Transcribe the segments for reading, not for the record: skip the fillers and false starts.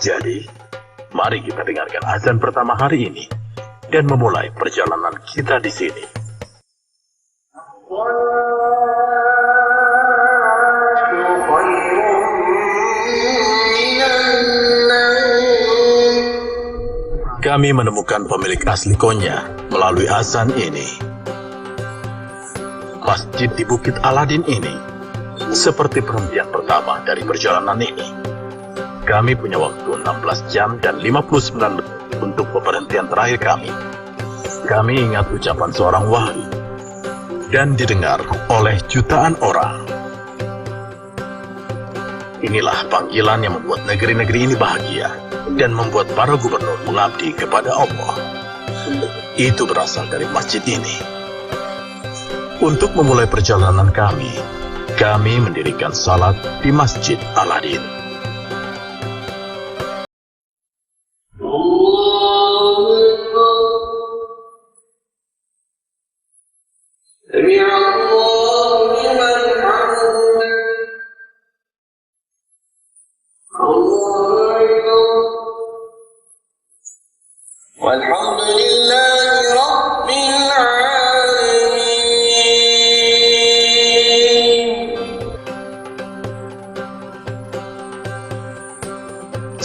Jadi, mari kita dengarkan azan pertama hari ini dan memulai perjalanan kita di sini. Kami menemukan pemilik asli Konya melalui azan ini. Masjid di Bukit Aladin ini seperti perhentian pertama dari perjalanan ini. Kami punya waktu 16 jam dan 59 menit untuk pemberhentian terakhir kami. Kami ingat ucapan seorang wali dan didengar oleh jutaan orang. Inilah panggilan yang membuat negeri-negeri ini bahagia dan membuat para gubernur mengabdi kepada Allah. Itu berasal dari masjid ini. Untuk memulai perjalanan kami mendirikan salat di Masjid Aladin.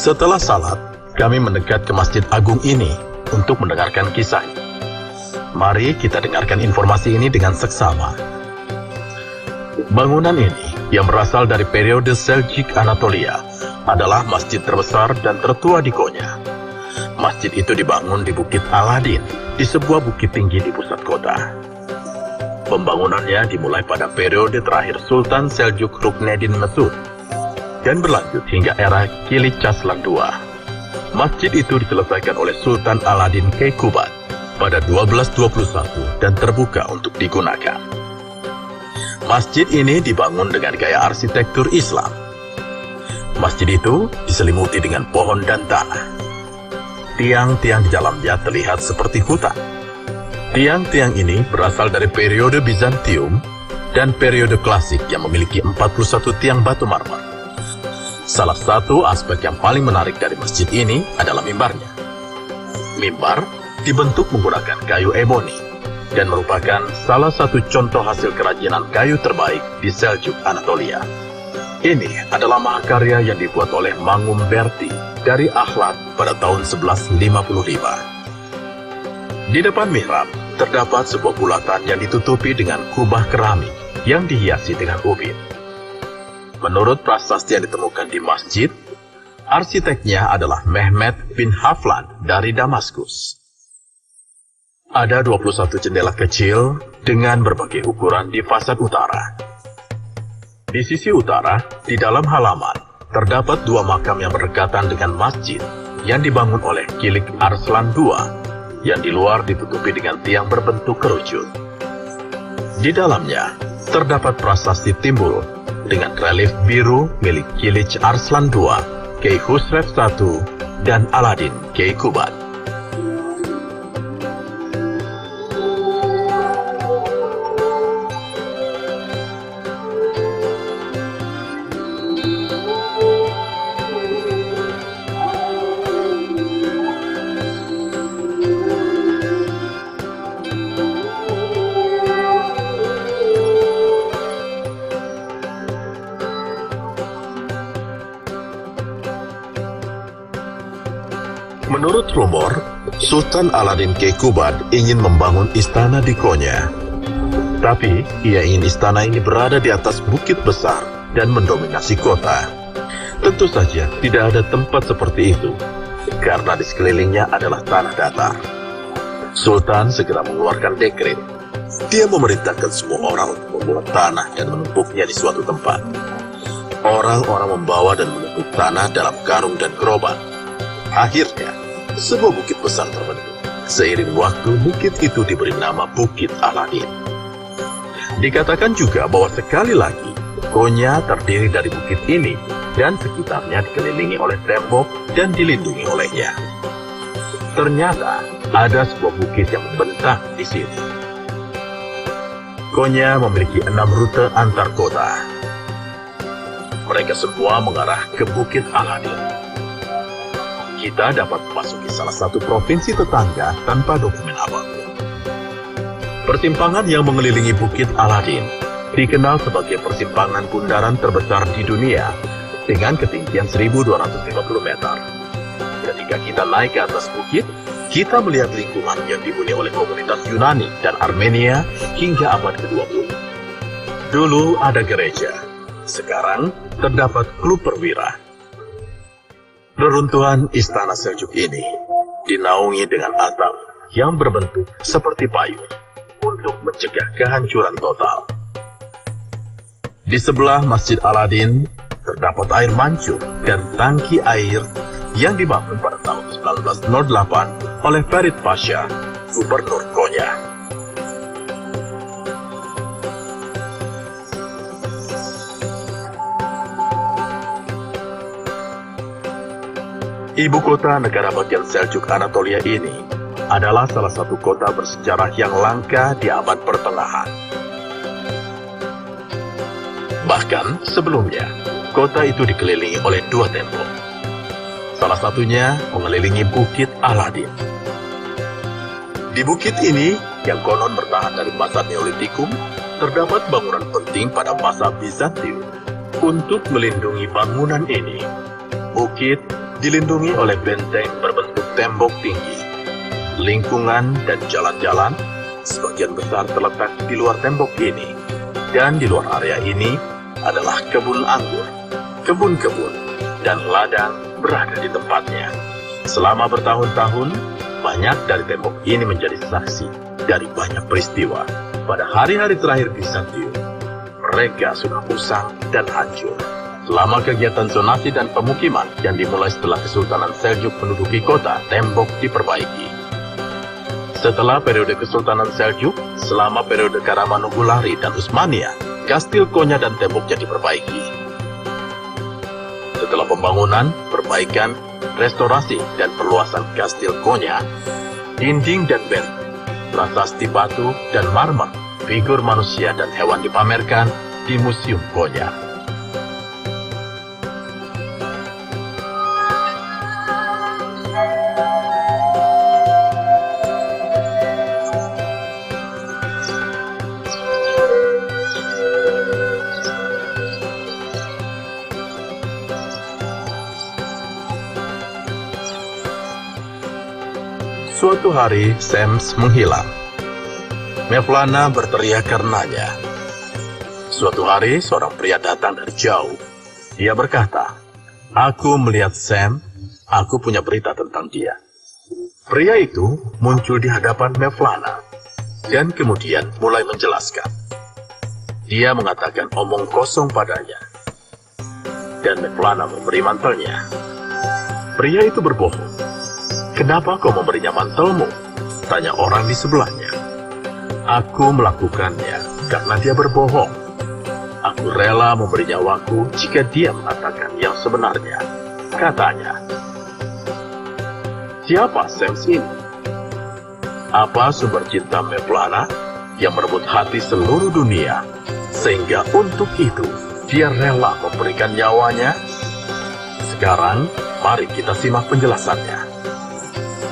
Setelah salat, kami mendekat ke Masjid Agung ini untuk mendengarkan kisahnya. Mari kita dengarkan informasi ini dengan seksama. Bangunan ini yang berasal dari periode Seljuk Anatolia adalah masjid terbesar dan tertua di Konya. Masjid itu dibangun di Bukit Aladin, di sebuah bukit tinggi di pusat kota. Pembangunannya dimulai pada periode terakhir Sultan Seljuk Rukneddin Mesud dan berlanjut hingga era Kilik Arslan II. Masjid itu diselesaikan oleh Sultan Aladin Keykubat pada 1221 dan terbuka untuk digunakan. Masjid ini dibangun dengan gaya arsitektur Islam. Masjid itu diselimuti dengan pohon dan tanah. Tiang-tiang di dalamnya terlihat seperti hutan. Tiang-tiang ini berasal dari periode Bizantium dan periode klasik yang memiliki 41 tiang batu marmer. Salah satu aspek yang paling menarik dari masjid ini adalah mimbarnya. Mimbar dibentuk menggunakan kayu eboni dan merupakan salah satu contoh hasil kerajinan kayu terbaik di Seljuk Anatolia. Ini adalah mahakarya yang dibuat oleh Mangum Berti dari Akhlad pada tahun 1155. Di depan mihrab terdapat sebuah bulatan yang ditutupi dengan kubah keramik yang dihiasi dengan ubin. Menurut prasasti yang ditemukan di masjid, arsiteknya adalah Mehmet bin Haflan dari Damaskus. Ada 21 jendela kecil dengan berbagai ukuran di fasad utara. Di sisi utara, di dalam halaman, terdapat dua makam yang berdekatan dengan masjid yang dibangun oleh Kilik Arslan II, yang di luar ditutupi dengan tiang berbentuk kerucut. Di dalamnya, terdapat prasasti timbul dengan relief biru milik Kilik Arslan II, Kiai Khusrev I, dan Aladin Keykubat. Menurut rumor, Sultan Aladin Keykubat ingin membangun istana di Konya. Tapi, ia ingin istana ini berada di atas bukit besar dan mendominasi kota. Tentu saja tidak ada tempat seperti itu, karena di sekelilingnya adalah tanah datar. Sultan segera mengeluarkan dekret. Dia memerintahkan semua orang untuk membuat tanah dan menumpuknya di suatu tempat. Orang-orang membawa dan menumpuk tanah dalam karung dan gerobak. Akhirnya, sebuah bukit besar terbentuk. Seiring waktu, bukit itu diberi nama Bukit Aladin. Dikatakan juga bahwa sekali lagi, Konya terdiri dari bukit ini dan sekitarnya dikelilingi oleh tembok dan dilindungi olehnya. Ternyata, ada sebuah bukit yang membentang di sini. Konya memiliki 6 rute antar kota. Mereka semua mengarah ke Bukit Aladin. kita dapat memasuki salah satu provinsi tetangga tanpa dokumen apapun. Persimpangan yang mengelilingi Bukit Aladin dikenal sebagai persimpangan bundaran terbesar di dunia dengan ketinggian 1.250 meter. Ketika kita naik ke atas bukit, kita melihat lingkungan yang dihuni oleh komunitas Yunani dan Armenia hingga abad ke-20. Dulu ada gereja, sekarang terdapat klub perwira. Reruntuhan istana Seljuk ini dinaungi dengan atap yang berbentuk seperti payung untuk mencegah kehancuran total. Di sebelah Masjid Aladin terdapat air mancur dan tangki air yang dibangun pada tahun 1908 oleh Ferit Pasha, Gubernur Konya. Ibu kota negara bagian Seljuk Anatolia ini adalah salah satu kota bersejarah yang langka di abad pertengahan. Bahkan sebelumnya, kota itu dikelilingi oleh dua tembok. Salah satunya mengelilingi Bukit Aladin. Di bukit ini, yang konon bertahan dari masa Neolitikum, terdapat bangunan penting pada masa Bizantium. Untuk melindungi bangunan ini, bukit dilindungi oleh benteng berbentuk tembok tinggi. Lingkungan dan jalan-jalan sebagian besar terletak di luar tembok ini, dan di luar area ini adalah kebun anggur, kebun-kebun, dan ladang berada di tempatnya. Selama bertahun-tahun, banyak dari tembok ini menjadi saksi dari banyak peristiwa. Pada hari-hari terakhir Bizantium, mereka sudah usang dan hancur. Selama kegiatan zonasi dan pemukiman yang dimulai setelah Kesultanan Seljuk menduduki kota, tembok diperbaiki. Setelah periode Kesultanan Seljuk, selama periode Karamanugulari dan Utsmania, Kastil Konya dan temboknya diperbaiki. Setelah pembangunan, perbaikan, restorasi, dan perluasan Kastil Konya, dinding dan benteng, prasasti batu dan marmer, figur manusia dan hewan dipamerkan di Museum Konya. Suatu hari, Sams menghilang. Mevlana berteriak karenanya. Suatu hari, seorang pria datang dari jauh. Dia berkata, "Aku melihat Sam, aku punya berita tentang dia." Pria itu muncul di hadapan Mevlana, dan kemudian mulai menjelaskan. Dia mengatakan omong kosong padanya, dan Mevlana memberi mantelnya. Pria itu berbohong. "Kenapa kau memberinya mantelmu?" tanya orang di sebelahnya. "Aku melakukannya karena dia berbohong. Aku rela memberi nyawaku jika dia mengatakan yang sebenarnya," katanya. Siapa Sams ini? Apa sumber cinta Mevlana yang merebut hati seluruh dunia, sehingga untuk itu dia rela memberikan nyawanya? Sekarang, mari kita simak penjelasannya.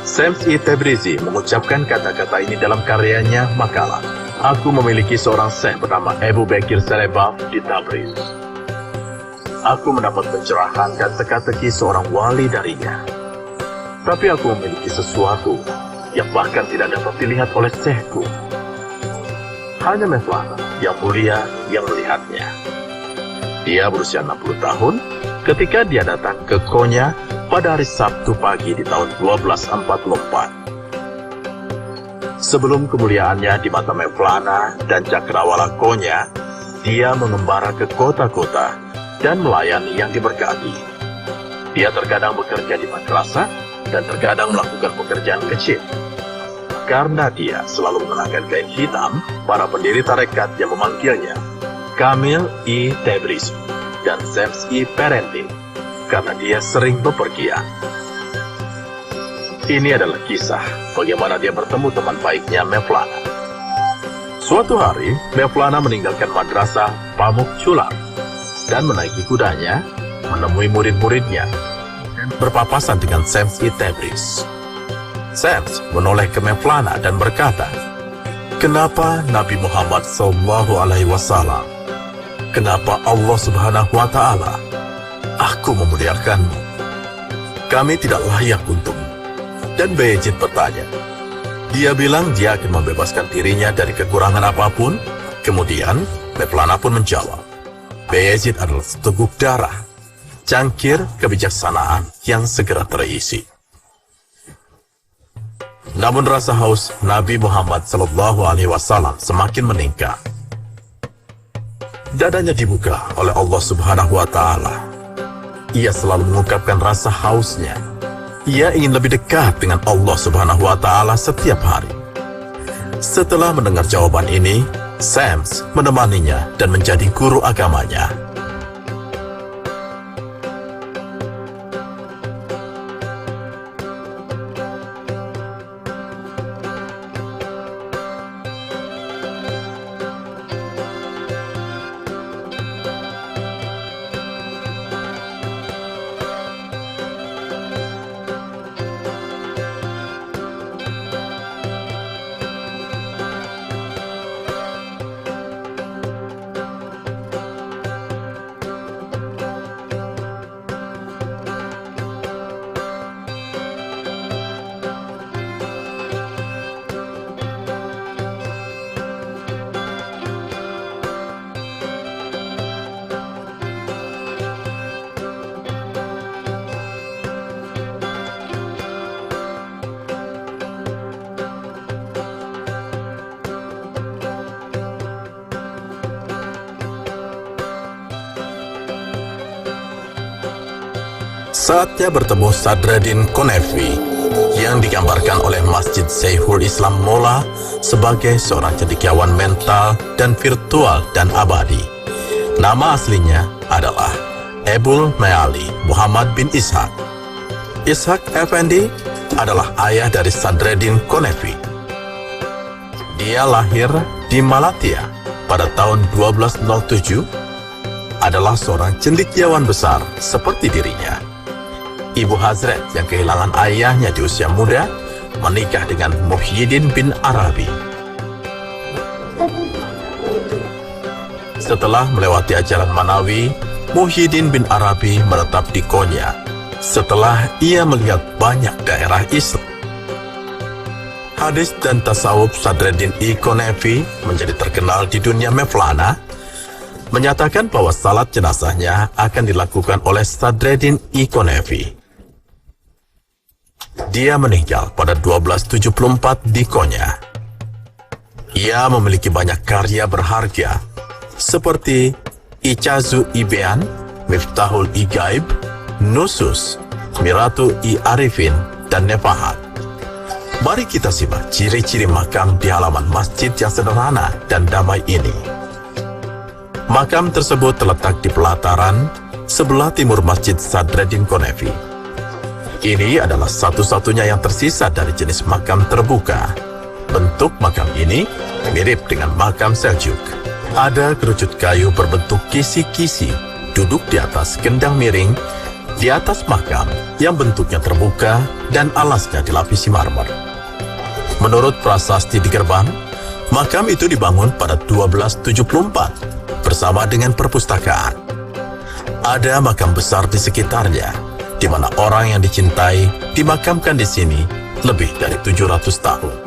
Sams Tabrizi mengucapkan kata-kata ini dalam karyanya Makalah. Aku memiliki seorang syekh bernama Abu Bakir Selebaf di Tabriz. Aku mendapat pencerahan dan teka-teki seorang wali darinya. Tapi aku memiliki sesuatu yang bahkan tidak dapat dilihat oleh syekhku. Hanya Mevlana yang mulia yang melihatnya. Dia berusia 60 tahun ketika dia datang ke Konya pada hari Sabtu pagi di tahun 1244. Sebelum kemuliaannya di mata Mevlana dan Cakrawala Konya, dia mengembara ke kota-kota dan melayani yang diberkati. Dia terkadang bekerja di madrasah dan terkadang melakukan pekerjaan kecil. Karena dia selalu mengenakan kain hitam, para pendiri tarekat yang memanggilnya Kamil Tabrizi dan Sams Perentin, karena dia sering bepergian. Ini adalah kisah bagaimana dia bertemu teman baiknya Mevlana. Suatu hari, Mevlana meninggalkan madrasah Pamuk Cular dan menaiki kudanya menemui murid-muridnya dan berpapasan dengan Shams Tabriz. Shams menoleh ke Mevlana dan berkata, "Kenapa Nabi Muhammad SAW? Kenapa Allah Subhanahu wa Ta'ala? Aku memuliakanmu. Kami tidak layak untukmu." Dan Bayezid bertanya. Dia bilang dia akan membebaskan dirinya dari kekurangan apapun. Kemudian Mevlana pun menjawab, Bayezid adalah seteguk darah, cangkir kebijaksanaan yang segera terisi. Namun rasa haus Nabi Muhammad SAW semakin meningkat. Dadanya dibuka oleh Allah Subhanahu wa Ta'ala. Ia selalu mengungkapkan rasa hausnya. Ia ingin lebih dekat dengan Allah Subhanahu wa Ta'ala setiap hari. Setelah mendengar jawaban ini, Shams menemaninya dan menjadi guru agamanya. Saatnya bertemu Sadreddin Konefi yang digambarkan oleh Masjid Syekhul Islam Mola sebagai seorang cendekiawan mental dan virtual dan abadi. Nama aslinya adalah Ebul Meali Muhammad bin Ishaq. Ishaq Effendi adalah ayah dari Sadreddin Konefi. Dia lahir di Malatya pada tahun 1207, adalah seorang cendekiawan besar seperti dirinya. Ibu Hazret yang kehilangan ayahnya di usia muda menikah dengan Muhyiddin bin Arabi. Setelah melewati ajaran Manawi, Muhyiddin bin Arabi menetap di Konya setelah ia melihat banyak daerah Islam. Hadis dan tasawuf Sadreddin Konefi menjadi terkenal di dunia Mevlana, menyatakan bahwa salat jenazahnya akan dilakukan oleh Sadreddin Konefi. Dia meninggal pada 1274 di Konya. Ia memiliki banyak karya berharga seperti Icazu Bean, Miftahul Gaib, Nusus, Miratu Arifin, dan Nefahat. Mari kita simak ciri-ciri makam di halaman masjid yang sederhana dan damai ini. Makam tersebut terletak di pelataran sebelah timur Masjid Sadreddin Konefi. Ini adalah satu-satunya yang tersisa dari jenis makam terbuka. Bentuk makam ini mirip dengan makam Seljuk. Ada kerucut kayu berbentuk kisi-kisi duduk di atas gendang miring di atas makam yang bentuknya terbuka dan alasnya dilapisi marmer. Menurut prasasti di gerbang, makam itu dibangun pada 1274 bersama dengan perpustakaan. Ada makam besar di sekitarnya, di mana orang yang dicintai dimakamkan di sini lebih dari 700 tahun.